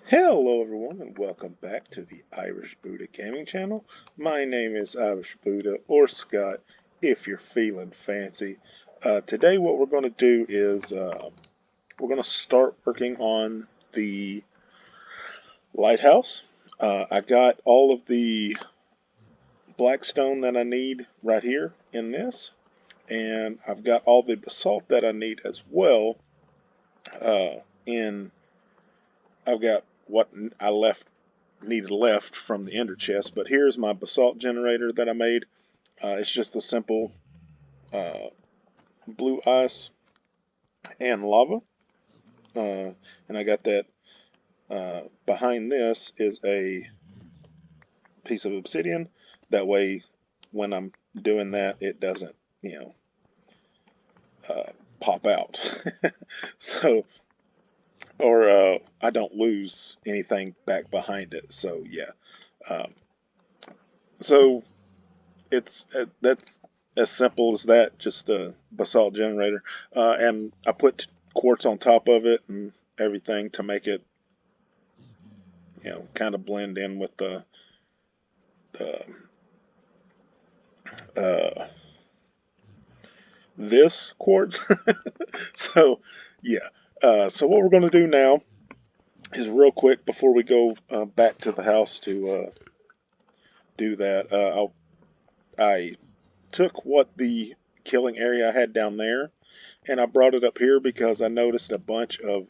Hello everyone and welcome back to the Irish Buddha Gaming Channel. My name is Irish Buddha, or Scott if you're feeling fancy. Today what we're going to do is we're going to start working on the lighthouse. I got all of the black stone that I need right here in this, and I've got all the basalt that I need as well. In I've got what I needed left from the ender chest, but here's my basalt generator that I made. It's just a simple uh, blue ice and lava, and I got that. Behind this is a piece of obsidian. That way, when I'm doing that, it doesn't, you know, pop out. So, or I don't lose anything back behind it. So yeah. Um, so that's as simple as that, just a basalt generator. And I put quartz on top of it and everything to make it, kind of blend in with the uh, this quartz. So yeah. So what we're going to do now is real quick before we go back to the house to do that. I took what the killing area I had down there, and I brought it up here because I noticed a bunch of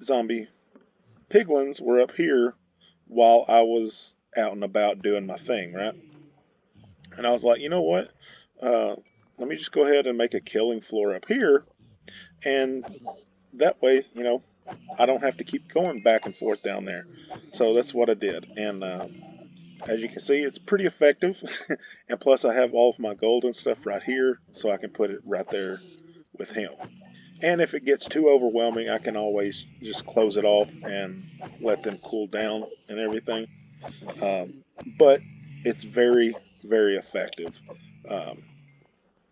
zombie piglins were up here while I was out and about doing my thing, right? And I was like, you know what? Uh, Let me just go ahead and make a killing floor up here, and that way, I don't have to keep going back and forth down there. So that's what I did, and as you can see, it's pretty effective. And plus, I have all of my gold and stuff right here, so I can put it right there with him. And if it gets too overwhelming, I can always just close it off and let them cool down and everything. But it's very, very effective um,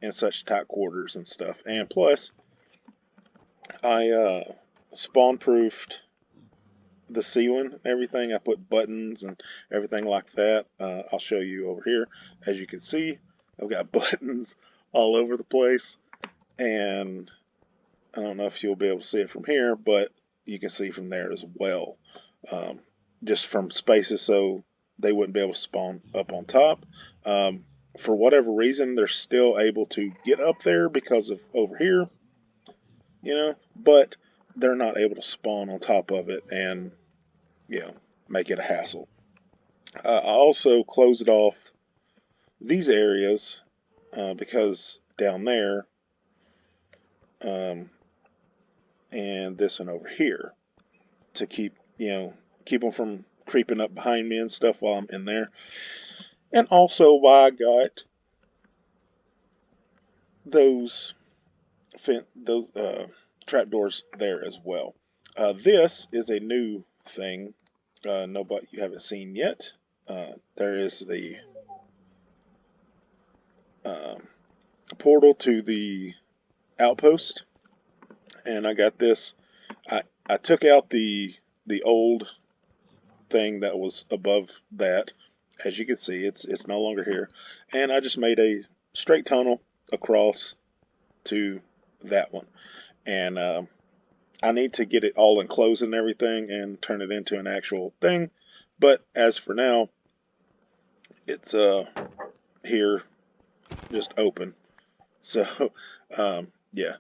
in such tight quarters and stuff. And plus, I spawn proofed the ceiling and everything. I put buttons and everything like that. I'll show you over here. As you can see, I've got buttons all over the place. And I don't know if you'll be able to see it from here, but you can see from there as well. Um, just from spaces so they wouldn't be able to spawn up on top. Um, for whatever reason, they're still able to get up there because of over here, but they're not able to spawn on top of it and, make it a hassle. I also closed off these areas because down there um, and this one over here to keep them from creeping up behind me and stuff while I'm in there. And also why I got those those trapdoors there as well. This is a new thing. Nobody you haven't seen yet. There is the um, portal to the outpost, and I got this. I took out the old thing that was above that. As you can see, it's no longer here, and I just made a straight tunnel across to that one. And I need to get it all enclosed and everything and turn it into an actual thing. But as for now, it's here just open. So yeah.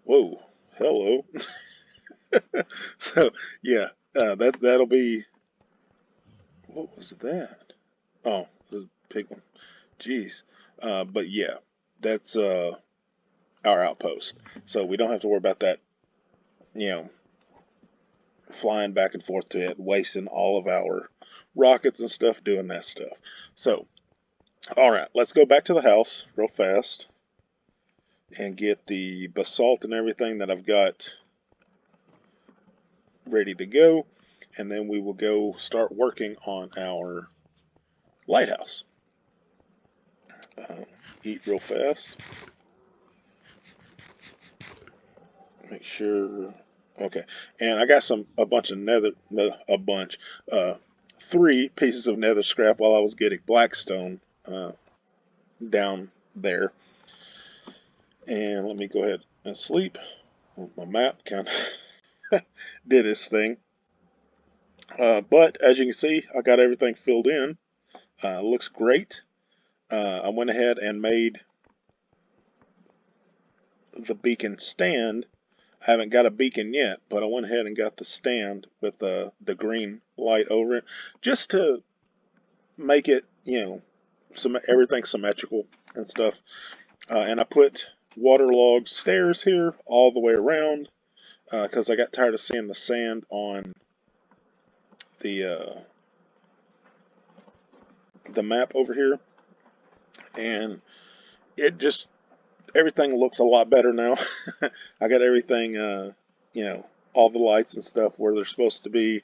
Whoa. Hello. So yeah, that'll be. What was that? Oh, the pig one. Jeez. But yeah, that's our outpost. So we don't have to worry about that, you know, flying back and forth to it, wasting all of our rockets and stuff doing that stuff. So, all right, let's go back to the house real fast and get the basalt and everything that I've got ready to go. And then we will go start working on our lighthouse. Eat real fast. Make sure. Okay, and I got a bunch of nether, a bunch, uh, 3 pieces of nether scrap while I was getting blackstone down there. And let me go ahead and sleep. My map kind of did its thing. But as you can see, I got everything filled in. Looks great. I went ahead and made the beacon stand. I haven't got a beacon yet, but I went ahead and got the stand with the green light over it, just to make it, everything symmetrical and stuff. And I put waterlogged stairs here all the way around because I got tired of seeing the sand on the the map over here, and it just everything looks a lot better now. I got everything, all the lights and stuff where they're supposed to be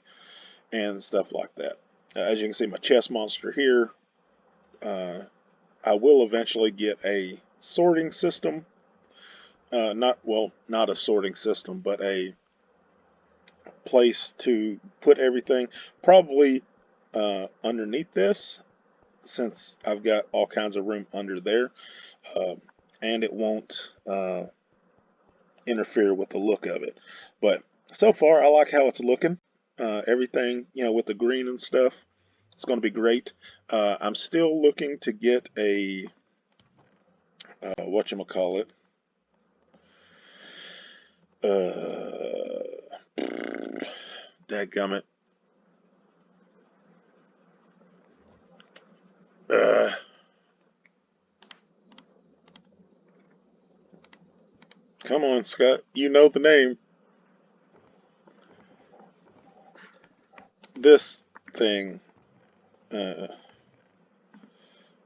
and stuff like that. As you can see, my chest monster here. Uh, I will eventually get a sorting system. Not a sorting system, but a place to put everything. Probably underneath this, since I've got all kinds of room under there, uh, and it won't interfere with the look of it. But so far, I like how it's looking. Everything, with the green and stuff, it's going to be great. I'm still looking to get a whatchamacallit. Dadgummit. Uh, Come on, Scott. You know the name. This thing. Uh,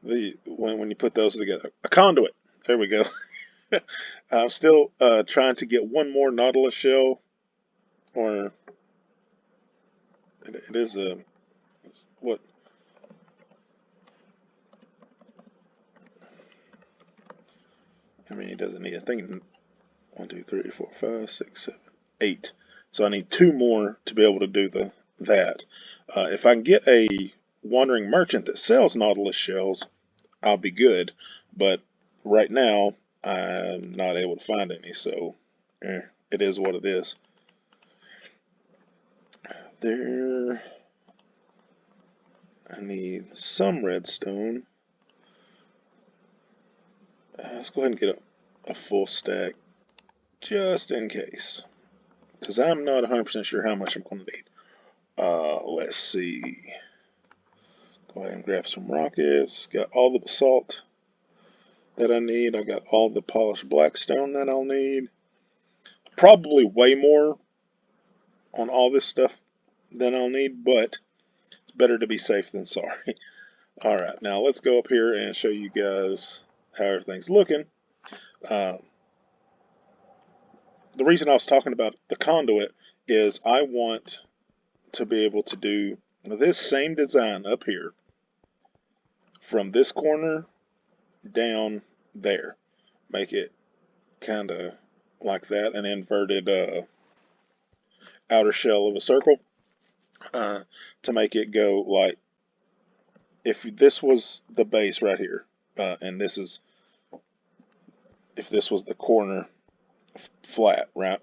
the when you put those together, a conduit. There we go. I'm still trying to get one more Nautilus shell, or it is a what? I mean, he doesn't need. I think 1, 2, 3, 4, 5, 6, 7, 8. So I need 2 more to be able to do that. If I can get a wandering merchant that sells Nautilus shells, I'll be good. But right now, I'm not able to find any, so it is what it is. There, I need some redstone. Let's go ahead and get a full stack just in case, because I'm not 100% sure how much I'm going to need. Let's see. Go ahead and grab some rockets. Got all the basalt that I need. I got all the polished blackstone that I'll need. Probably way more on all this stuff than I'll need, but it's better to be safe than sorry. Alright, now let's go up here and show you guys how everything's looking. Uh, the reason I was talking about the conduit is I want to be able to do this same design up here from this corner down there. Make it kind of like that, an inverted outer shell of a circle, to make it go like, if this was the base right here, and if this was the corner flat, right?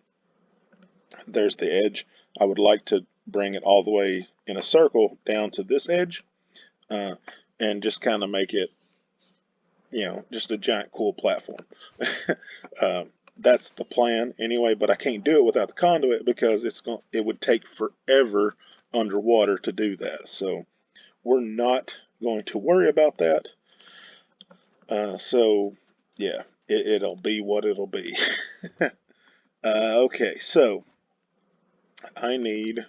There's the edge. I would like to bring it all the way in a circle down to this edge, uh, and just kind of make it, just a giant cool platform. uh, that's the plan anyway, but I can't do it without the conduit because it would take forever underwater to do that. So we're not going to worry about that. So yeah, it'll be what it'll be. Okay, so I need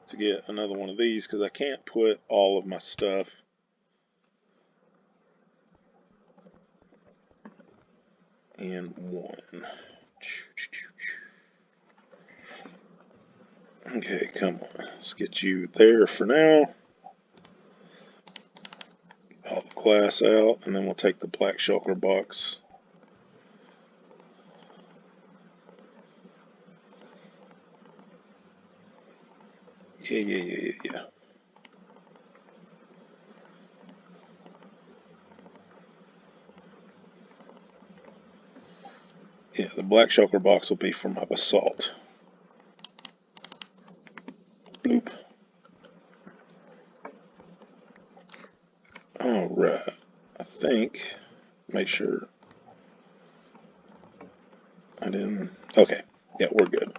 to get another one of these because I can't put all of my stuff in one. Okay, come on. Let's get you there for now. All the glass out, and then we'll take the black shulker box. Yeah. Yeah, the black shulker box will be for my basalt. Bloop. Alright. I think, make sure I didn't, okay. Yeah, we're good.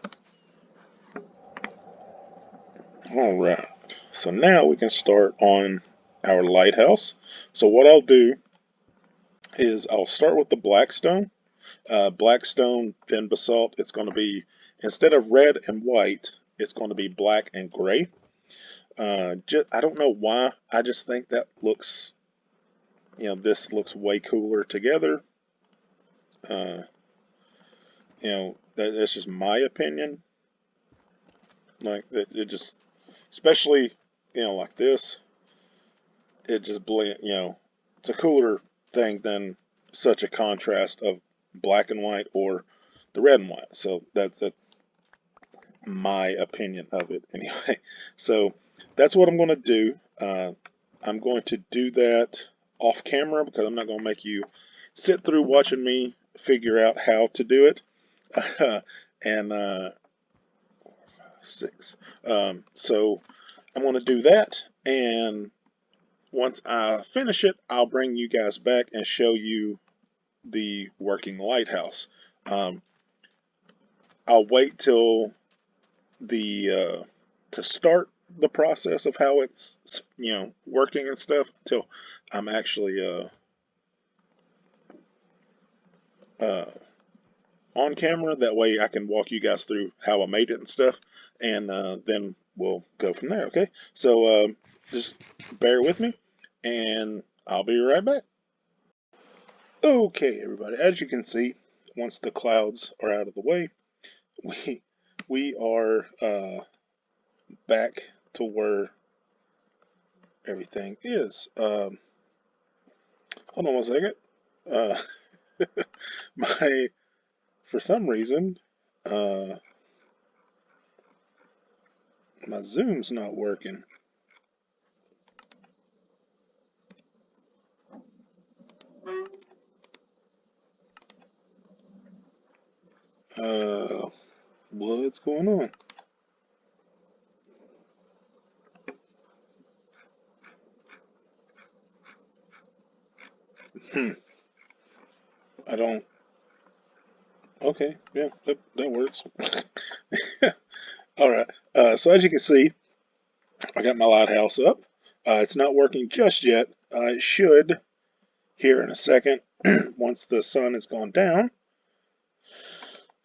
Alright. So now we can start on our lighthouse. So what I'll do is I'll start with the blackstone. Blackstone, then basalt. It's going to be, instead of red and white, it's going to be black and gray. I don't know why. I just think that looks, this looks way cooler together. That's just my opinion. Like it just, especially, like this, it just blend. It's a cooler thing than such a contrast of black and white or the red and white. So that's my opinion of it anyway. So that's what I'm going to do. I'm going to do that off camera because I'm not going to make you sit through watching me figure out how to do it. and 6. So I'm going to do that, and once I finish it, I'll bring you guys back and show you the working lighthouse. I'll wait till the to start the process of how it's working and stuff until I'm actually uh, on camera. That way I can walk you guys through how I made it and stuff, and then we'll go from there. Okay, so just bear with me, and I'll be right back. Okay, everybody, as you can see, once the clouds are out of the way, we we are back to where everything is. Hold on one second. Uh, my for some reason, uh, my Zoom's not working. Uh, what's going on? Hmm. I don't. Okay, yeah, that works. All right. So as you can see, I got my lighthouse up. It's not working just yet. It should here in a second once the sun has gone down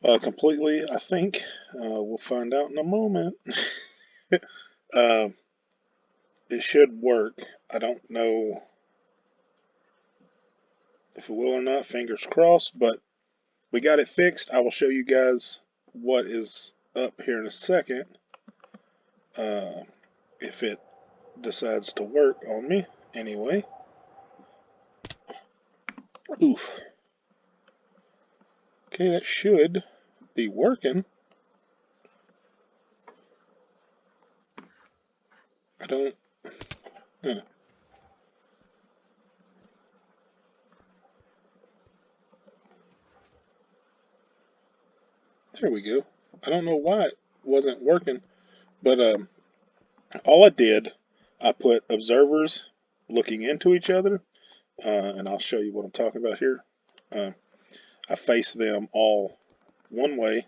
completely. I think we'll find out in a moment. uh, it should work. I don't know if it will or not. Fingers crossed, but we got it fixed. I will show you guys what is up here in a second. If it decides to work on me anyway. Oof. Okay, that should be working. I don't. Huh, there we go. I don't know why it wasn't working, but all I did, I put observers looking into each other, and I'll show you what I'm talking about here. Uh, I face them all one way,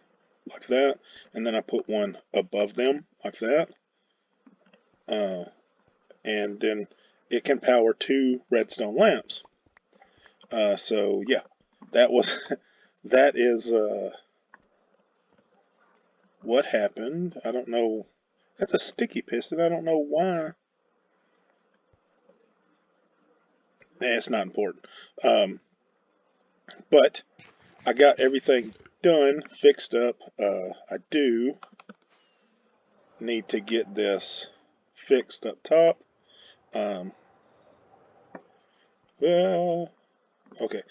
like that, and then I put one above them, like that, uh, and then it can power 2 redstone lamps. So yeah, that was that is what happened. I don't know. That's a sticky piston. I don't know why. It's not important. Um, but I got everything done, fixed up. I do need to get this fixed up top. Um, well, okay.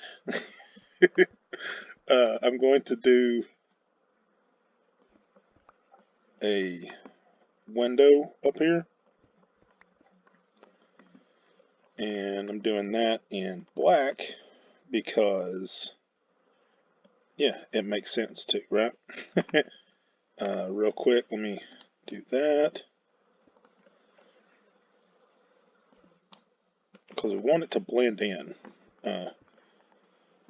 I'm going to do a window up here. And I'm doing that in black because, yeah, it makes sense too, right? Real quick, let me do that. Because we want it to blend in.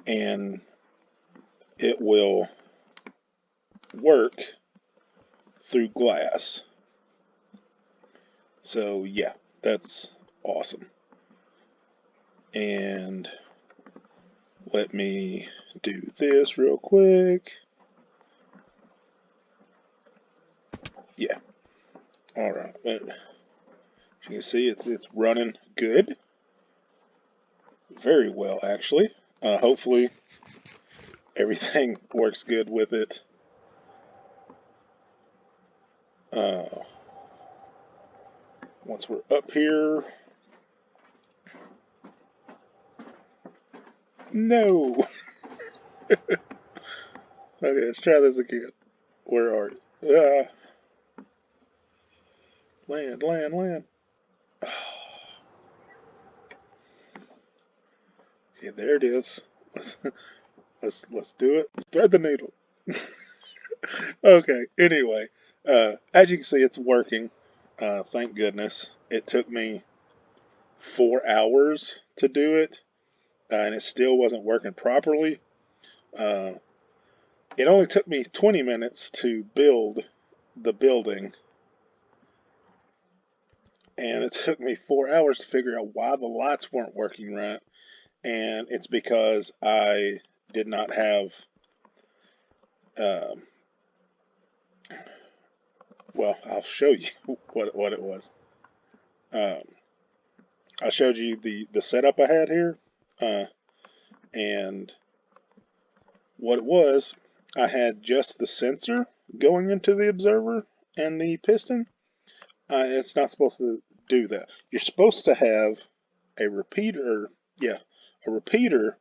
And it will work through glass. So yeah, that's awesome. And let me do this real quick. Yeah. All right. But as you can see, it's running good. Very well, actually. Hopefully everything works good with it. Once we're up here. No. Okay, let's try this again. Where are you? Land, land, land. Okay, there it is. Let's do it. Thread the needle. Okay. Anyway, as you can see, it's working. Thank goodness. It took me 4 hours to do it, and it still wasn't working properly. Uh, it only took me 20 minutes to build the building, and it took me 4 hours to figure out why the lights weren't working right. And it's because I did not have, um, well, I'll show you what it was. Um, I showed you the setup I had here, and what it was, I had just the sensor going into the observer and the piston. It's not supposed to do that. You're supposed to have a repeater, yeah, a repeater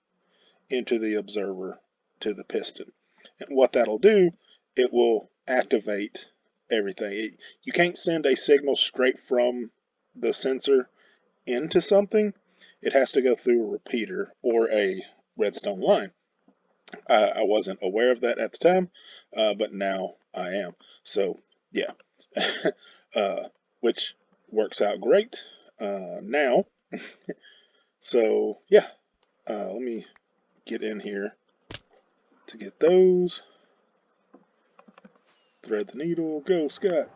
into the observer to the piston. And what that'll do, it will activate everything. You can't send a signal straight from the sensor into something. It has to go through a repeater or a redstone line. I wasn't aware of that at the time, but now I am. So, yeah, which works out great now. So, yeah, let me get in here to get those. Thread the needle, go Scott.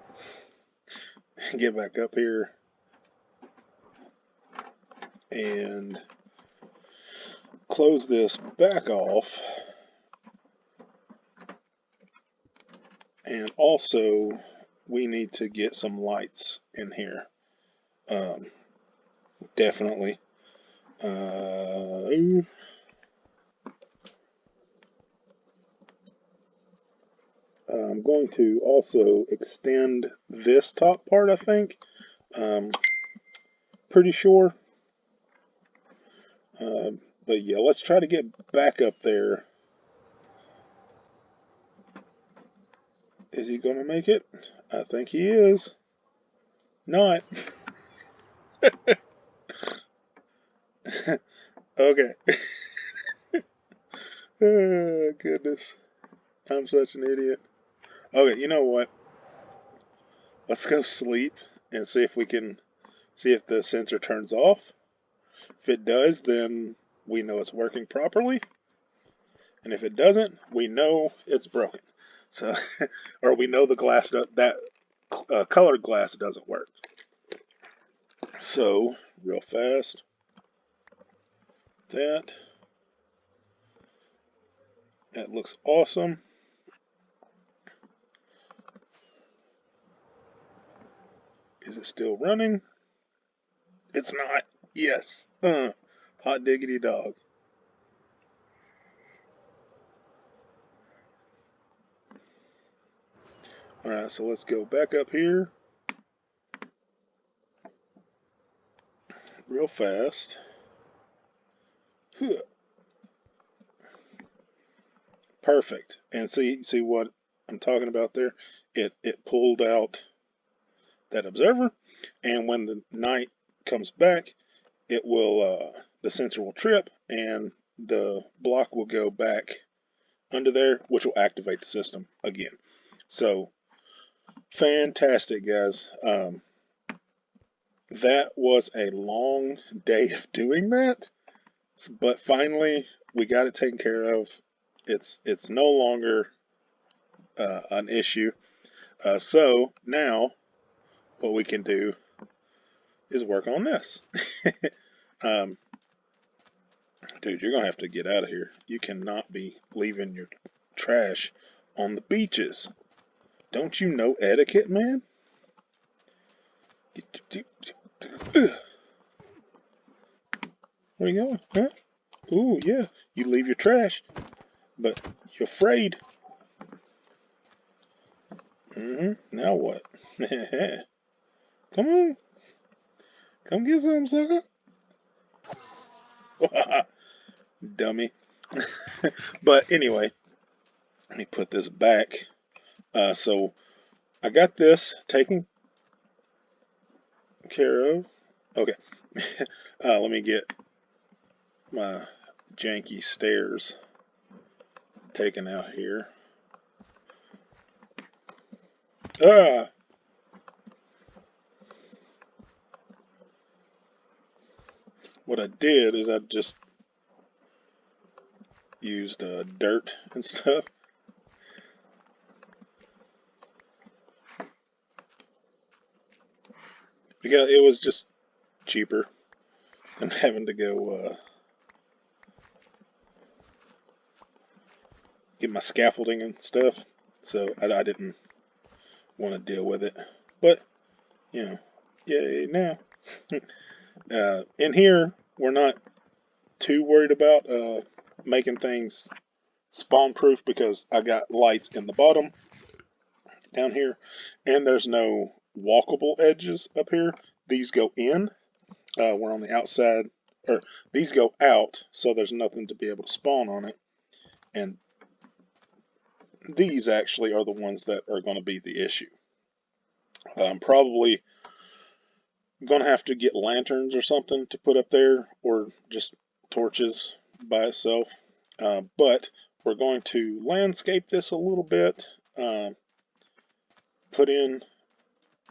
Get back up here and close this back off. And also, we need to get some lights in here. Definitely. I'm going to also extend this top part, I think. Pretty sure. But yeah, let's try to get back up there. Is he going to make it? I think he is. Not. Okay. Oh, goodness. I'm such an idiot. Okay, you know what? Let's go sleep and see if we can see if the sensor turns off. If it does, then we know it's working properly. And if it doesn't, we know it's broken. So, or we know the glass that colored glass doesn't work. So, real fast, that looks awesome. Is it still running? It's not. Yes. Hot diggity dog. Alright, so let's go back up here real fast. Perfect. And see what I'm talking about there? It pulled out that observer, and when the night comes back, it will the sensor will trip and the block will go back under there, which will activate the system again. So fantastic, guys. That was a long day of doing that, but finally we got it taken care of. It's no longer an issue. So now what we can do is work on this. um, Dude, you're gonna have to get out of here. You cannot be leaving your trash on the beaches. Don't you know etiquette, man? Where you going? Huh? Ooh, yeah. You leave your trash, but you're afraid. Now what? Come on. Come get some, sucker. Dummy. But anyway, let me put this back. So I got this taken care of. Okay. Let me get my janky stairs taken out here. Ah! What I did is I just used dirt and stuff. Because it was just cheaper than having to go get my scaffolding and stuff. So I didn't want to deal with it. But, you know, yay now. In here, we're not too worried about making things spawn proof because I got lights in the bottom down here, and there's no walkable edges up here. These go in. We're on the outside, or these go out, so there's nothing to be able to spawn on it. And these actually are the ones that are going to be the issue. I'm probably going to have to get lanterns or something to put up there, or just torches by itself. But we're going to landscape this a little bit. Put in,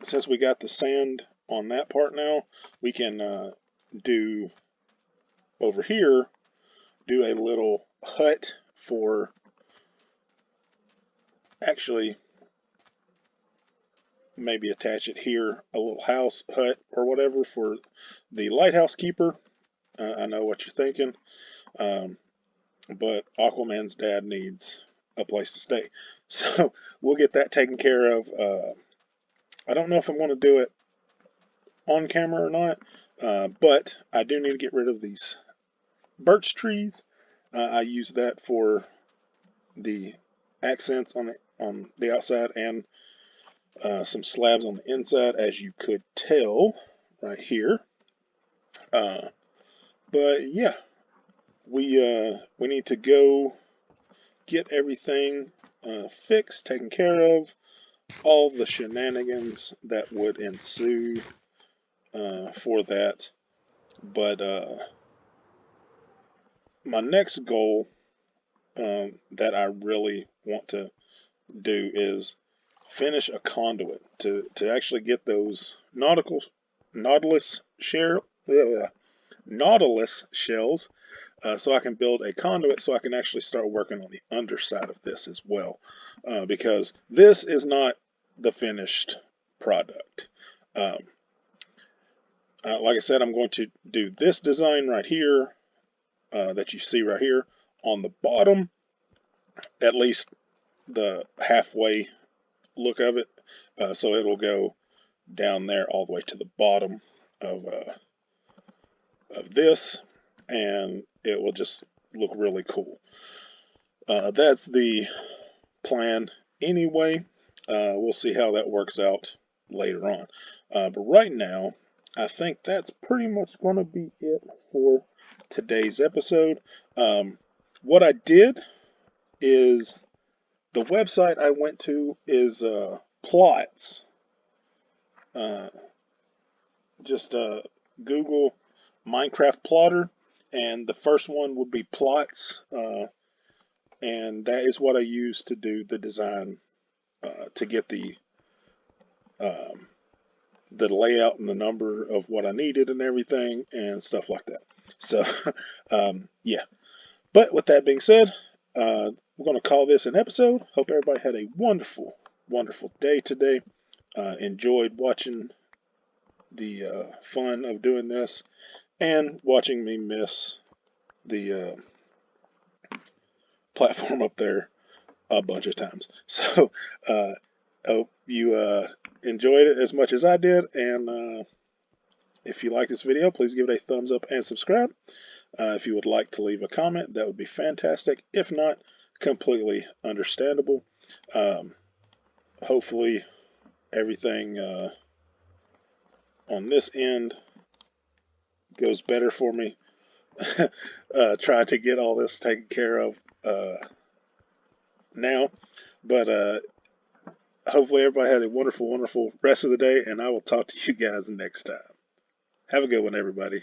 since we got the sand on that part now, we can do over here, do a little hut for, actually maybe attach it here, a little house hut or whatever for the lighthouse keeper. I know what you're thinking, but Aquaman's dad needs a place to stay, so we'll get that taken care of. I don't know if I'm going to do it on camera or not, but I do need to get rid of these birch trees. I use that for the accents on the outside, and some slabs on the inside, as you could tell right here. But yeah, we need to go get everything fixed, taken care of, all the shenanigans that would ensue for that. But my next goal that I really want to do is finish a conduit to actually get those nautilus shells, so I can build a conduit so I can actually start working on the underside of this as well, because this is not the finished product. Like I said, I'm going to do this design right here that you see right here on the bottom, at least the halfway look of it, so it'll go down there all the way to the bottom of this, and it will just look really cool. That's the plan anyway. We'll see how that works out later on. But right now, I think that's pretty much going to be it for today's episode. What I did is, the website I went to is Plots. Uh, just Google Minecraft plotter, and the first one would be plots, and that is what I use to do the design to get um, the layout and the number of what I needed and everything and stuff like that. So, yeah. But with that being said, we're going to call this an episode. Hope everybody had a wonderful, wonderful day today. Enjoyed watching the fun of doing this and watching me miss the platform up there a bunch of times. So, hope you enjoyed it as much as I did. And if you like this video, please give it a thumbs up and subscribe. If you would like to leave a comment, that would be fantastic. If not, completely understandable. Hopefully, everything on this end goes better for me. Trying to get all this taken care of now. But hopefully, everybody has a wonderful, wonderful rest of the day, and I will talk to you guys next time. Have a good one, everybody.